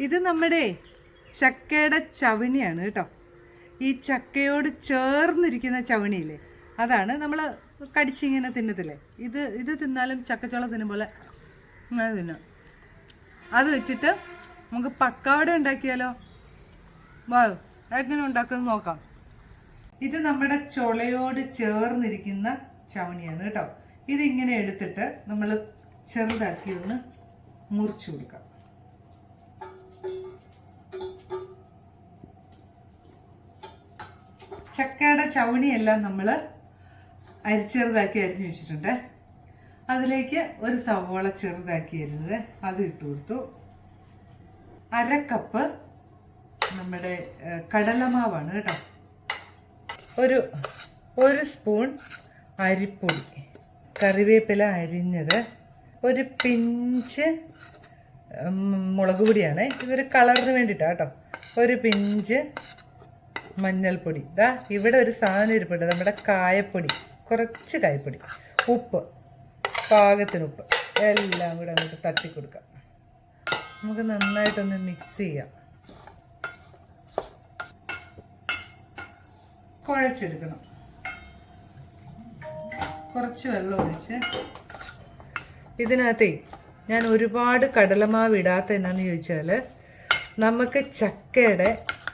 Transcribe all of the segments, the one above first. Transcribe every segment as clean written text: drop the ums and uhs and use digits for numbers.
ഇത് നമ്മുടെ ചക്കയുടെ ചവിണിയാണ് കേട്ടോ. ഈ ചക്കയോട് ചേർന്നിരിക്കുന്ന ചവിണിയില്ലേ, അതാണ് നമ്മൾ കടിച്ചിങ്ങനെ തിന്നത്തില്ലേ. ഇത് തിന്നാലും ചക്കച്ചോള തിന്നുമ്പോലെ അങ്ങനെ തിന്നാം. അത് വെച്ചിട്ട് നമുക്ക് പക്കാവട ഉണ്ടാക്കിയാലോ? വാ, എങ്ങനെ ഉണ്ടാക്കുന്നത് നോക്കാം. ഇത് നമ്മുടെ ചുളയോട് ചേർന്നിരിക്കുന്ന ചവണിയാണ് കേട്ടോ. ഇതിങ്ങനെ എടുത്തിട്ട് നമ്മൾ ചെറുതാക്കി ഒന്ന് മുറിച്ചു കൊടുക്കാം. ചക്കയുടെ ചവണിയെല്ലാം നമ്മൾ ചെറുതാക്കി അരിഞ്ഞു വെച്ചിട്ടുണ്ട്. അതിലേക്ക് ഒരു സവോള ചെറുതാക്കി അരിഞ്ഞത് അത് ഇട്ട് കൊടുത്തു. 1/2 കപ്പ് നമ്മുടെ കടലമാവാണ് കേട്ടോ. ഒരു സ്പൂൺ അരിപ്പൊടി, കറിവേപ്പില അരിഞ്ഞത്, ഒരു പിഞ്ച് മുളക് പൊടിയാണ്, ഇതൊരു കളറിന് വേണ്ടിയിട്ടാണ് കേട്ടോ. ഒരു പിഞ്ച് മഞ്ഞൾപ്പൊടി, ഇതാ ഇവിടെ ഒരു സാധനം ഇരിപ്പുണ്ട്, നമ്മുടെ കായപ്പൊടി, കുറച്ച് കായപ്പൊടി, ഉപ്പ്, പാകത്തിന് ഉപ്പ്, എല്ലാം കൂടെ അങ്ങോട്ട് തട്ടി കൊടുക്കാം. നമുക്ക് നന്നായിട്ടൊന്ന് മിക്സ് ചെയ്യാം. കുഴച്ചെടുക്കണം. കുറച്ച് വെള്ളം ഒഴിച്ച് ഇതിനകത്തേ ഞാൻ ഒരുപാട് കടലമാവ് ഇടാത്ത എന്നാന്ന് ചോദിച്ചാൽ നമുക്ക് ചക്കയുടെ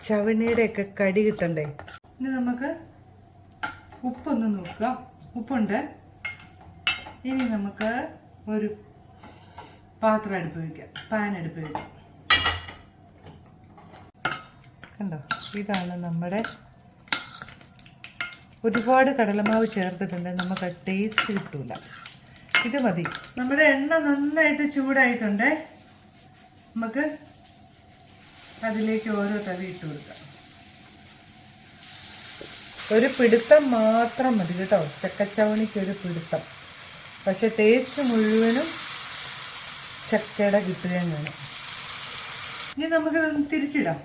ചവണിയുടെയൊക്കെ കടി കിട്ടണ്ടേ. ഇനി നമുക്ക് ഉപ്പൊന്ന് നോക്കാം. ഉപ്പുണ്ട്. ഇനി നമുക്ക് ഒരു പാത്രം അടുപ്പ് വയ്ക്കാം, പാൻ അടുപ്പ് വയ്ക്കാം. കണ്ടോ, ഇതാണ് നമ്മുടെ, ഒരുപാട് കടലമാവ് ചേർത്തിട്ടുണ്ട്, നമുക്ക് ടേസ്റ്റ് കിട്ടൂല. ഇത് മതി. നമ്മുടെ എണ്ണ നന്നായിട്ട് ചൂടായിട്ടുണ്ട്. നമുക്ക് അതിലേക്ക് ഓരോ തവി ഇട്ട് കൊടുക്കാം. ഒരു പിടുത്തം മാത്രം മതി കേട്ടോ, ചക്കച്ചവണിക്ക് ഒരു പിടുത്തം. പക്ഷെ ടേസ്റ്റ് മുഴുവനും ചക്കയുടെ കിട്ടുകയും വേണം. ഇനി നമുക്കിതൊന്ന് തിരിച്ചിടാം.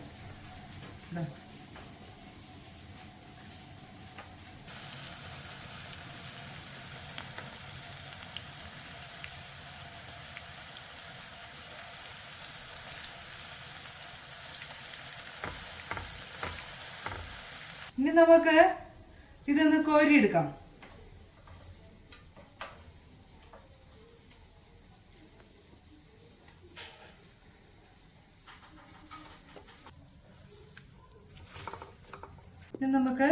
ഇനി നമുക്ക് ഇതൊന്ന് കോരിയെടുക്കാം. ഇനി നമുക്ക്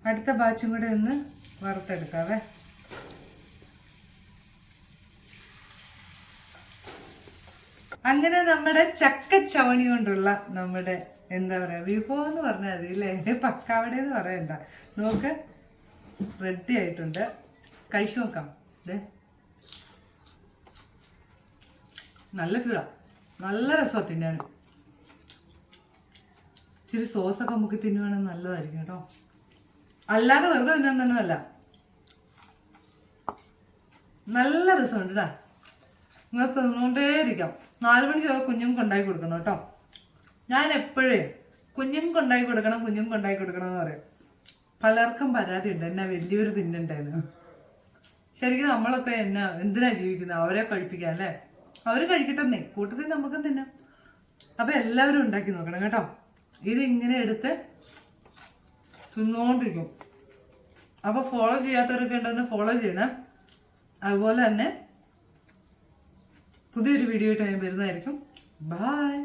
അടുത്ത ബാച്ചും കൂടെ ഒന്ന് വറുത്തെടുക്കാവേ. അങ്ങനെ നമ്മുടെ ചക്കച്ചവണി കൊണ്ടുള്ള നമ്മുടെ എന്താ പറയുക, വിഭവം എന്ന് പറഞ്ഞാൽ മതി അല്ലേ, പക്കാവട എന്ന് പറയണ്ട. നോക്ക്, റെഡി ആയിട്ടുണ്ട്. കഴിച്ചു നോക്കാം. നല്ല ചൂടാ, നല്ല രസമാണ് തിന്നാൻ. ഇച്ചിരി സോസൊക്കെ മുക്കി തിന്നുവാണെങ്കിൽ നല്ലതായിരിക്കും കേട്ടോ. അല്ലാതെ വെറുതെ തിന്നാൻ തന്നെ അല്ല, നല്ല രസമുണ്ട് കേട്ടോ. നിങ്ങൾ തിന്നുകൊണ്ടേയിരിക്കാം. 4 മണിക്ക് കുഞ്ഞുങ്ങൾക്ക് ഉണ്ടാക്കി കൊടുക്കണം കേട്ടോ. ഞാൻ എപ്പോഴേ കുഞ്ഞുങ്ങൾക്ക് ഉണ്ടാക്കി കൊടുക്കണം എന്ന് പറയും. പലർക്കും പരാതി ഉണ്ട്, എന്നാ വലിയൊരു തിന്നുണ്ടായിരുന്നു. ശരിക്കും നമ്മളൊക്കെ എന്തിനാ ജീവിക്കുന്നത്? അവരെ കഴിപ്പിക്കാം അല്ലേ? അവർ കഴിക്കട്ടെന്നേ, കൂട്ടത്തിൽ നമുക്കും തിന്നാം. അപ്പം എല്ലാവരും ഉണ്ടാക്കി നോക്കണം കേട്ടോ. ഇതിങ്ങനെ എടുത്ത് തിന്നുകൊണ്ടിരിക്കും. അപ്പോൾ ഫോളോ ചെയ്യാത്തവരൊക്കെ ഉണ്ടെന്ന് ഫോളോ ചെയ്യണം. അതുപോലെ തന്നെ പുതിയൊരു വീഡിയോ ആയിട്ട് ഞാൻ വരുന്നതായിരിക്കും. ബൈ.